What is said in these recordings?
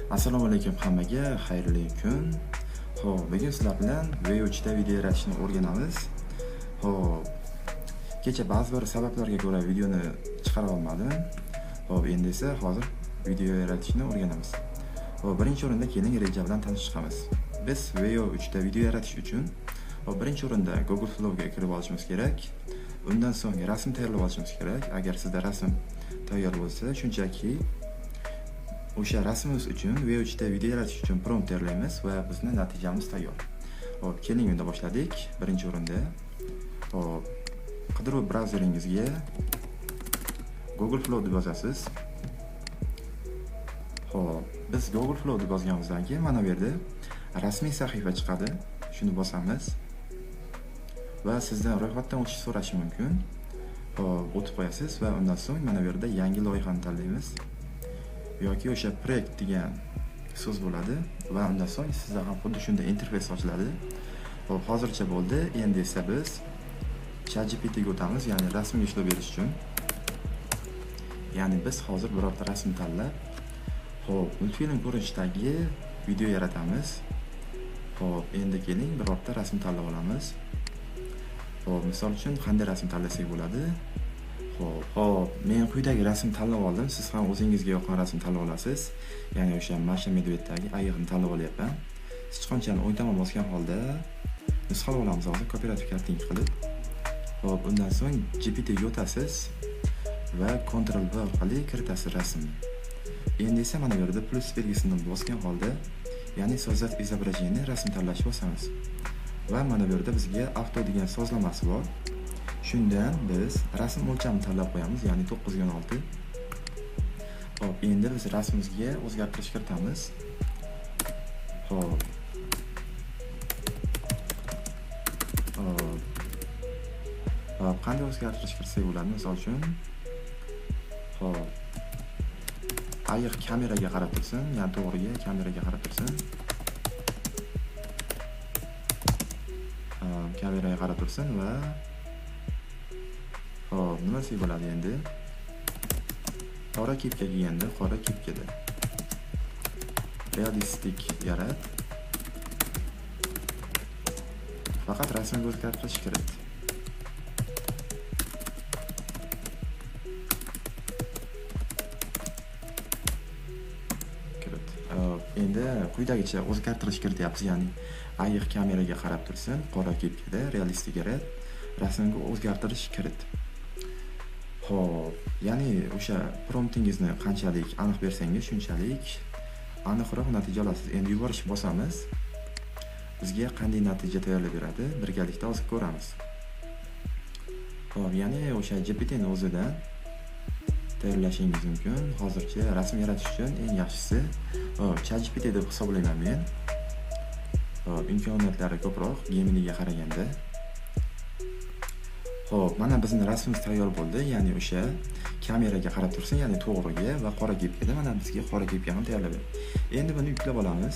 Assalomu alaykum hammaga, xayrli kun. Xo'p, bugun sizlar bilan V3 da video yaratishni o'rganamiz. Xo'p, kecha ba'zi bir sabablarga ko'ra videoni chiqara olmadim. Xo'p, endi esa hozir video yaratishni o'rganamiz. Xo'p, birinchi o'rinda keling reja bilan tanishamiz. Biz V3 da video yaratish uchun birinchi o'rinda Google Flow ga kirib olishimiz kerak. Undan so'ng rasm tayyorlab olishimiz kerak. Agar sizda rasm tayyor bo'lsa, shunchaki o'sha rasmimiz uchun V3 da video yaratish uchun prompt tayyorlaymiz va bizning natijamiz tayyor. Xo'p, keling unda boshladik. Birinchi o'rinda xo'p, qidiruv brauzeringizga Google Flow deb yozasiz. Xo'p, biz Google Flow deb yozganimizdan keyin mana bu yerda rasmiy sahifa chiqadi. Shuni bosamiz va sizdan ro'yxatdan o'tish so'rashi mumkin. Xo'p, o'tib qo'yasiz va undan so'ng mana bu yerda yangi loyihani tanlaymiz. yoki o'sha projekt degan so'z bo'ladi va undan so'ng sizda ham xuddi shunday interfeys ochiladi. Xo'p, hozircha bo'ldi. Endi esa biz ChatGPT ga o'tamiz, ya'ni rasmga ishlov berish uchun. Ya'ni biz hozir birorta rasm tanlab, xo'p, multfilm ko'rinishidagi video yaratamiz. Xo'p, endi keling birorta rasm tanlab olamiz. Xo'p, misol uchun qanday rasm tanlasak bo'ladi? Xo'p, men quyidagi rasm tanlab oldim. Siz ham o'zingizga yoqqan rasm tanlab olasiz. Ya'ni o'sha Masha Medveddagi ayiqni tanlab olyapman. Sichqonchani o'ng tomon bosgan holda nusxalab olamiz hozir kooperativ kartinka qilib. Xo'p, undan so'ng GPT ga o'tasiz va Ctrl V orqali kiritasiz rasmni. Endi esa mana bu yerda plus belgisini bosgan holda, ya'ni so'zat izobrazeniya rasm tanlashni bosamiz. Va mana bu yerda bizga avto degan sozlamasi bor. Shundan biz rasm o'lchamini tanlab qo'yamiz, ya'ni 9x16. Xo'p, endi biz rasmimizga o'zgartirish kiritamiz. Xo'p. Qanday o'zgartirish kiritsak bo'ladi? Misol uchun, xo'p, ayiq kameraga qarab tursin, ya'ni to'g'riga kameraga qarab tursin. Kameraga qarab tursin va xo'p, nima desa bo'ladi endi? Qora kepka kiyganda, qora kepkada. Realistik yarat. Faqat rasmga o'zgartirish kerak. Endi quyidagicha o'zgartirish kirityapmiz, ya'ni ayiq kameraga qarab tursin, qora kepkada, realistik yarat, rasmga o'zgartirish kirit. Xo'p, ya'ni o'sha promptingizni qanchalik aniq bersangiz, shunchalik aniqroq natija olasiz. Endi yuborish bosamiz. Bizga qanday natija tayyorlab beradi, birgalikda hozir ko'ramiz. Xo'p, ya'ni o'sha GPT ni o'zidan tayyorlashingiz mumkin. Hozircha rasm yaratish uchun eng yaxshisi ChatGPT deb hisoblayman men. Xo'p, imkoniyatlari ko'proq Geminiga qaraganda. Xo'p, mana bizning rasmimiz tayyor bo'ldi. Ya'ni o'sha kameraga qarab tursin, ya'ni to'g'riga va qora kepkada. Mana bizga qora kepka ham tayyorlab berdi. Endi buni yuklab olamiz.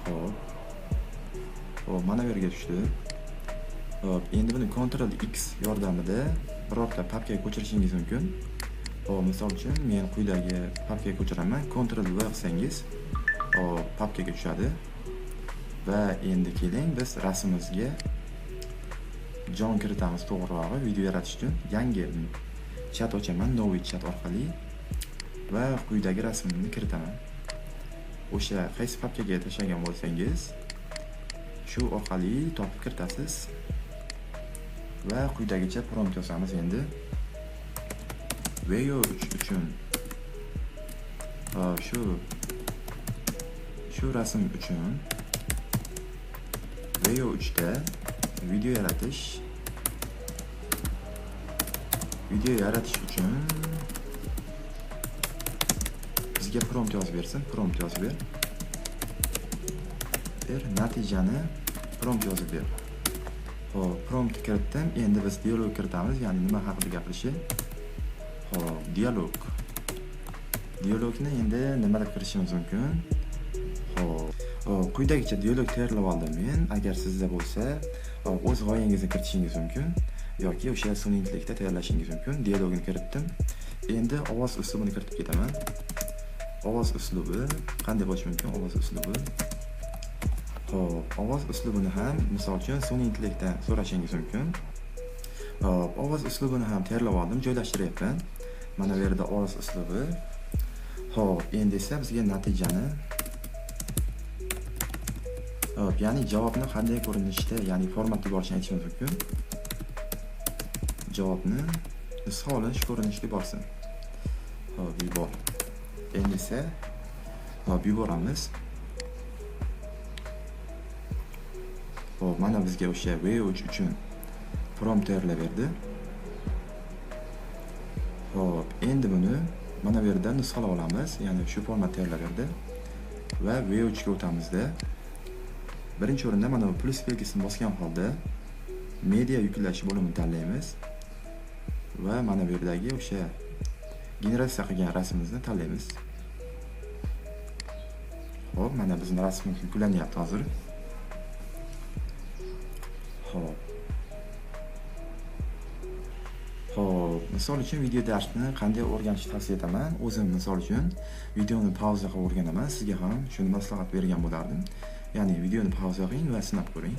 Xo'p, mana bu yerga tushdi. Xo'p, endi buni Ctrl X yordamida birorta papkaga ko'chirishingiz mumkin. Xo'p, misol uchun men quyidagi papkaga ko'chiraman. Ctrl V qilsangiz, papkaga tushadi. Va endi keling biz rasmimizga jon kiritamiz, to'g'rirog'i video yaratish uchun yangi chat ochaman, Novi chat orqali va quyidagi rasmimni kiritaman. O'sha qaysi papkaga tashlagan bo'lsangiz, shu orqali topib kiritasiz va quyidagicha prompt yozamiz. Endi V3 uchun shu rasm uchun V3 da video yaratish uchun bizga prompt yozib bersin. Prompt yozib ber. Natijani prompt yozib ber. Xo'p, prompt kiritdim. Endi biz dialog kiritamiz, ya'ni nima haqida gapirishi. Xo'p, dialog. Dialogni endi nima deb kirishimiz mumkin? Xo'p, quyidagicha dialog tayyorlab oldim men. Agar sizda bo'lsa, o'z g'oyangizni kiritishingiz mumkin yoki o'sha sun'iy intellektda tayyorlashingiz mumkin. Dialogni kiritdim. Endi ovoz uslubini kiritib ketaman. ovoz uslubi qanday bo'lishi mumkin? Ovoz uslubi. Xo'p, ovoz uslubini ham misol uchun sun'iy intellektdan so'rashingiz mumkin. Xo'p, ovoz uslubini ham tayyorlab oldim, joylashtiryapman. Mana bu yerda ovoz uslubi. Xo'p, endi esa bizga natijani ya'ni javobni qanday ko'rinishda, ya'ni formatda yuborishni aytishimiz mumkin. Javobni solish ko'rinishda borsin. Xo'p, yubor. Endi esa yuboramiz. Xo'p, mana bizga o'sha V3 uchun prompt tayyorlab berdi. Xo'p, endi buni mana bu yerda nusxalab olamiz, ya'ni shu format tayyorlab berdi va V3 ga o'tamizda birinchi o'rinda mana bu plus belgisini bosgan holda media yuklash bo'limini tanlaymiz va mana bu yerdagi o'sha generatsiya qilgan rasmimizni tanlaymiz. Xo'p, mana bizning rasmimiz yuklanyapti hozir. Xo'p, misol uchun video darsni qanday o'rganishni tavsiya etaman. O'zim misol uchun videoni pauza qilib o'rganaman. Sizga ham shuni maslahat bergan bo'lardim. Ya'ni videoni pauza qiling va sinab ko'ring.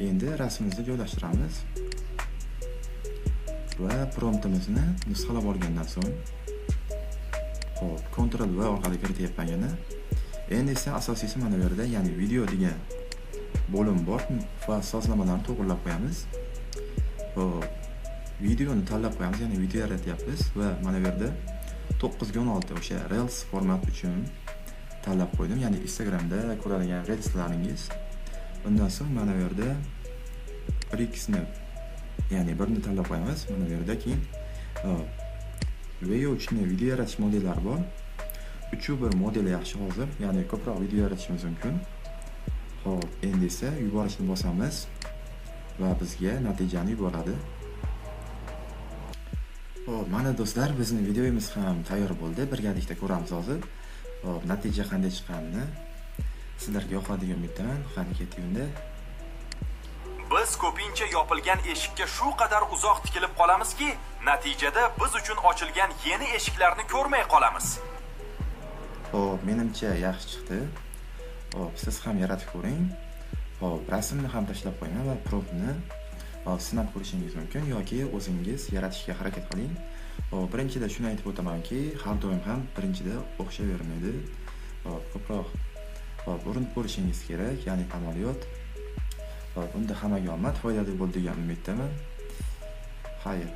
Endi rasmimizni joylashtiramiz. Va promptimizni nusxalab olgandan so'ng xo'p, Ctrl V orqali kirityapman yana. Endi esa asosiysi mana bu yerda, ya'ni video degan bo'lim bor va sozlamalarni to'g'rilab qo'yamiz. Xo'p, videoni tanlab qo'yamiz, ya'ni video yaratyapmiz va mana bu yerda 9:16 o'sha Reels format uchun tanlab qo'ydim, ya'ni Instagramda ko'radigan Reelslaringiz. Undan so'ng mana bu yerda 1x ni, ya'ni birini tanlab qo'yamiz. Mana bu yerda keyin V3 ni video yaratish modellari bor. 3-1 modeli yaxshi hozir, ya'ni ko'proq video yaratishimiz mumkin. Xo'p, endi esa yuborishni bosamiz va bizga natijani yuboradi. Xo'p, mana do'stlar, bizning videomiz ham tayyor bo'ldi. Birgalikda ko'ramiz hozir. Xo'p, natija qanday chiqqanini sizlarga yoqadi degan umiddaman. Qani ketganda. Biz ko'pincha yopilgan eshikka shu qadar uzoq tikilib qolamizki, natijada biz uchun ochilgan yeni eshiklarni ko'rmay qolamiz. Xo'p, menimcha yaxshi chiqdi. Xo'p, siz ham yaratib ko'ring. Xo'p, rasmni ham tashlab qo'ying va promptni sinab ko'rishingiz mumkin yoki o'zingiz yaratishga harakat qiling. Xo'p, birinchida shuni aytib o'tamanki, har doim ham birinchida o'xshayvermaydi. Xo'p, ko'proq urinib ko'rishingiz kerak, ya'ni amaliyot. Xo'p, unda hammaga omad, foydali bo'ldi degan umiddaman. Xayr.